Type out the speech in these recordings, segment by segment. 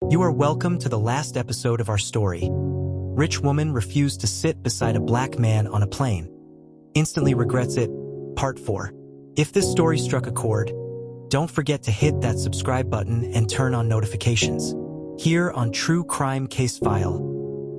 You are welcome to the last episode of our story. Rich woman refused to sit beside a black man on a plane. Instantly regrets it. Part 4. If this story struck a chord, don't forget to hit that subscribe button and turn on notifications. Here on True Crime Case File,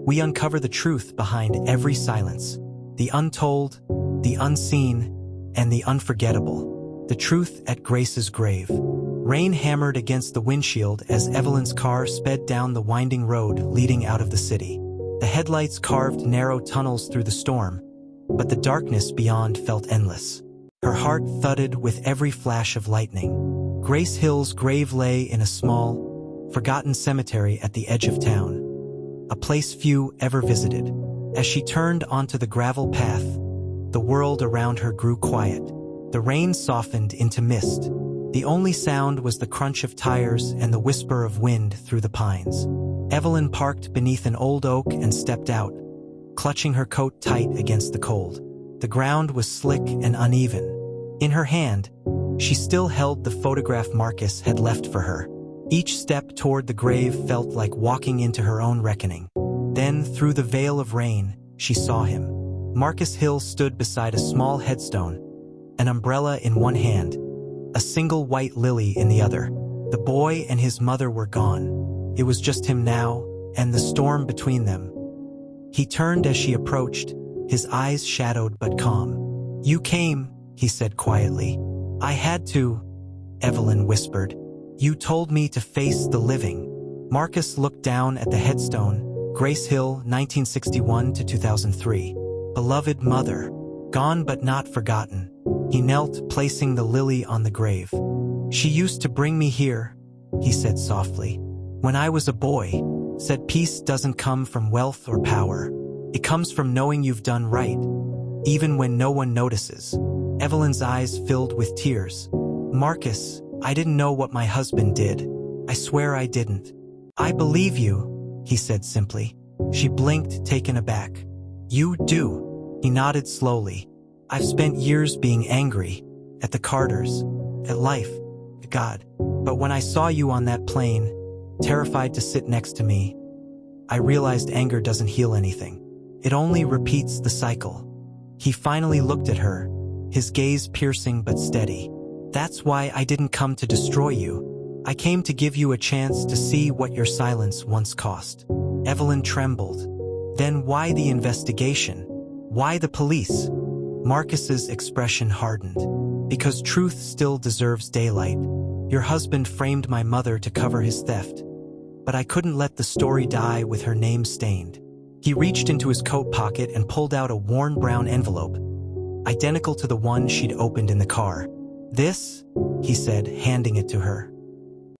we uncover the truth behind every silence. The untold, the unseen, and the unforgettable. The truth at Grace's grave. Rain hammered against the windshield as Evelyn's car sped down the winding road leading out of the city. The headlights carved narrow tunnels through the storm, but the darkness beyond felt endless. Her heart thudded with every flash of lightning. Grace Hill's grave lay in a small, forgotten cemetery at the edge of town, a place few ever visited. As she turned onto the gravel path, the world around her grew quiet. The rain softened into mist. The only sound was the crunch of tires and the whisper of wind through the pines. Evelyn parked beneath an old oak and stepped out, clutching her coat tight against the cold. The ground was slick and uneven. In her hand, she still held the photograph Marcus had left for her. Each step toward the grave felt like walking into her own reckoning. Then, through the veil of rain, she saw him. Marcus Hill stood beside a small headstone, an umbrella in one hand, a single white lily in the other. The boy and his mother were gone. It was just him now, and the storm between them. He turned as she approached, his eyes shadowed but calm. "You came," he said quietly. "I had to," Evelyn whispered. "You told me to face the living." Marcus looked down at the headstone, Grace Hill, 1961 to 2003. Beloved mother, gone but not forgotten. He knelt, placing the lily on the grave. "She used to bring me here," he said softly. "When I was a boy," said, "peace doesn't come from wealth or power. It comes from knowing you've done right, even when no one notices." Evelyn's eyes filled with tears. "Marcus, I didn't know what my husband did. I swear I didn't." "I believe you," he said simply. She blinked, taken aback. "You do," he nodded slowly. "I've spent years being angry, at the Carters, at life, at God. But when I saw you on that plane, terrified to sit next to me, I realized anger doesn't heal anything. It only repeats the cycle." He finally looked at her, his gaze piercing but steady. "That's why I didn't come to destroy you. I came to give you a chance to see what your silence once cost." Evelyn trembled. "Then why the investigation? Why the police?" Marcus's expression hardened. "Because truth still deserves daylight. Your husband framed my mother to cover his theft, but I couldn't let the story die with her name stained." He reached into his coat pocket and pulled out a worn brown envelope, identical to the one she'd opened in the car. "This," he said, handing it to her,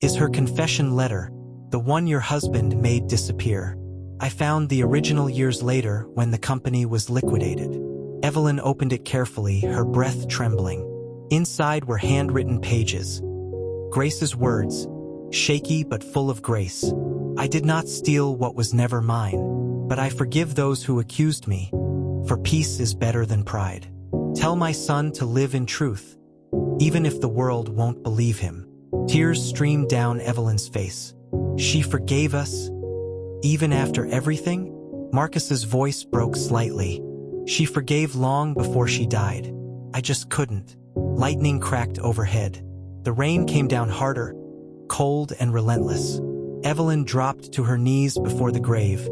"is her confession letter, the one your husband made disappear. I found the original years later when the company was liquidated." Evelyn opened it carefully, her breath trembling. Inside were handwritten pages. Grace's words, shaky but full of grace. "I did not steal what was never mine, but I forgive those who accused me, for peace is better than pride. Tell my son to live in truth, even if the world won't believe him." Tears streamed down Evelyn's face. "She forgave us, even after everything?" Marcus's voice broke slightly. "She forgave long before she died. I just couldn't." Lightning cracked overhead. The rain came down harder, cold and relentless. Evelyn dropped to her knees before the grave,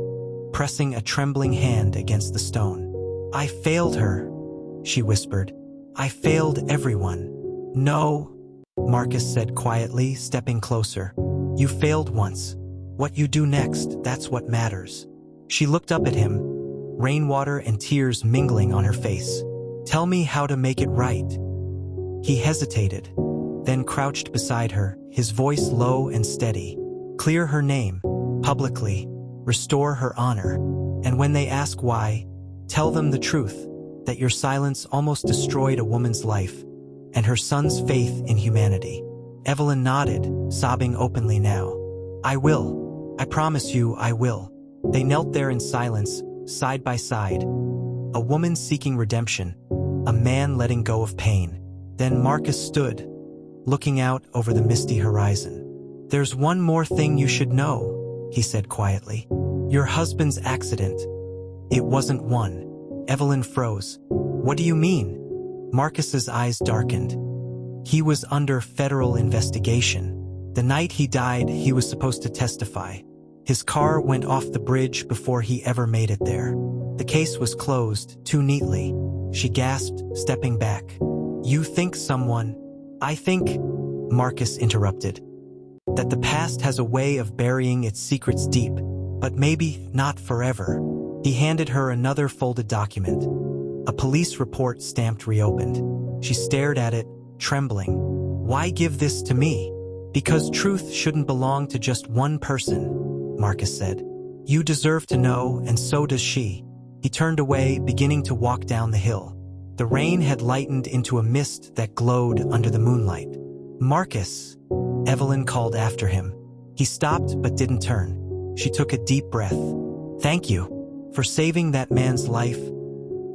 pressing a trembling hand against the stone. "I failed her," she whispered. "I failed everyone." "No," Marcus said quietly, stepping closer. "You failed once. What you do next, that's what matters." She looked up at him, rainwater and tears mingling on her face. "Tell me how to make it right." He hesitated, then crouched beside her, his voice low and steady. "Clear her name, publicly, restore her honor, and when they ask why, tell them the truth, that your silence almost destroyed a woman's life, and her son's faith in humanity." Evelyn nodded, sobbing openly now. "I will. I promise you I will." They knelt there in silence, side by side. A woman seeking redemption, a man letting go of pain. Then Marcus stood, looking out over the misty horizon. "There's one more thing you should know," he said quietly. Your husband's accident. It wasn't one. Evelyn froze. What do you mean? Marcus's eyes darkened. He was under federal investigation. The night he died, he was supposed to testify. His car went off the bridge before he ever made it there. The case was closed too neatly. She gasped, stepping back. You think someone... I think, Marcus interrupted, that the past has a way of burying its secrets deep, but maybe not forever. He handed her another folded document. A police report stamped reopened. She stared at it, trembling. Why give this to me? Because truth shouldn't belong to just one person, Marcus said. You deserve to know, and so does she. He turned away, beginning to walk down the hill. The rain had lightened into a mist that glowed under the moonlight. Marcus, Evelyn called after him. He stopped but didn't turn. She took a deep breath. Thank you for saving that man's life,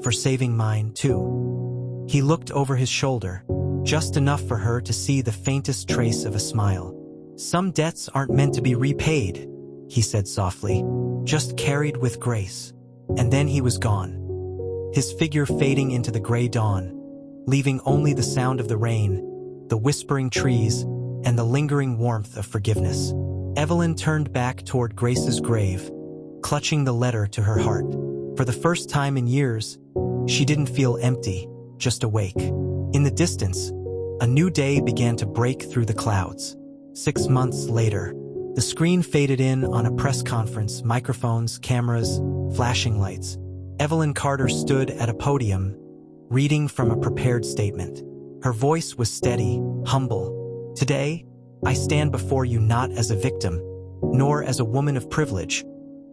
for saving mine too. He looked over his shoulder, just enough for her to see the faintest trace of a smile. Some debts aren't meant to be repaid, he said softly, just carried with grace. And then he was gone. His figure fading into the gray dawn, leaving only the sound of the rain, the whispering trees, and the lingering warmth of forgiveness. Evelyn turned back toward Grace's grave, clutching the letter to her heart. For the first time in years, she didn't feel empty, just awake. In the distance, a new day began to break through the clouds. 6 months later, the screen faded in on a press conference, microphones, cameras, flashing lights. Evelyn Carter stood at a podium, reading from a prepared statement. Her voice was steady, humble. Today, I stand before you not as a victim, nor as a woman of privilege,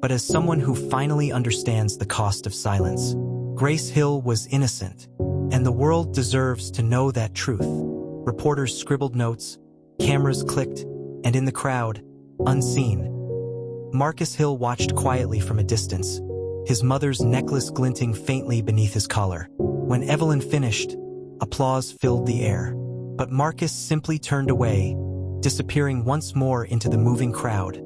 but as someone who finally understands the cost of silence. Grace Hill was innocent, and the world deserves to know that truth. Reporters scribbled notes, cameras clicked, and in the crowd, unseen, Marcus Hill watched quietly from a distance, his mother's necklace glinting faintly beneath his collar. When Evelyn finished, applause filled the air. But Marcus simply turned away, disappearing once more into the moving crowd.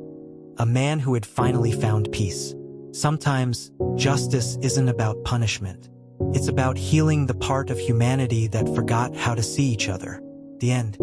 A man who had finally found peace. Sometimes, justice isn't about punishment. It's about healing the part of humanity that forgot how to see each other. The end.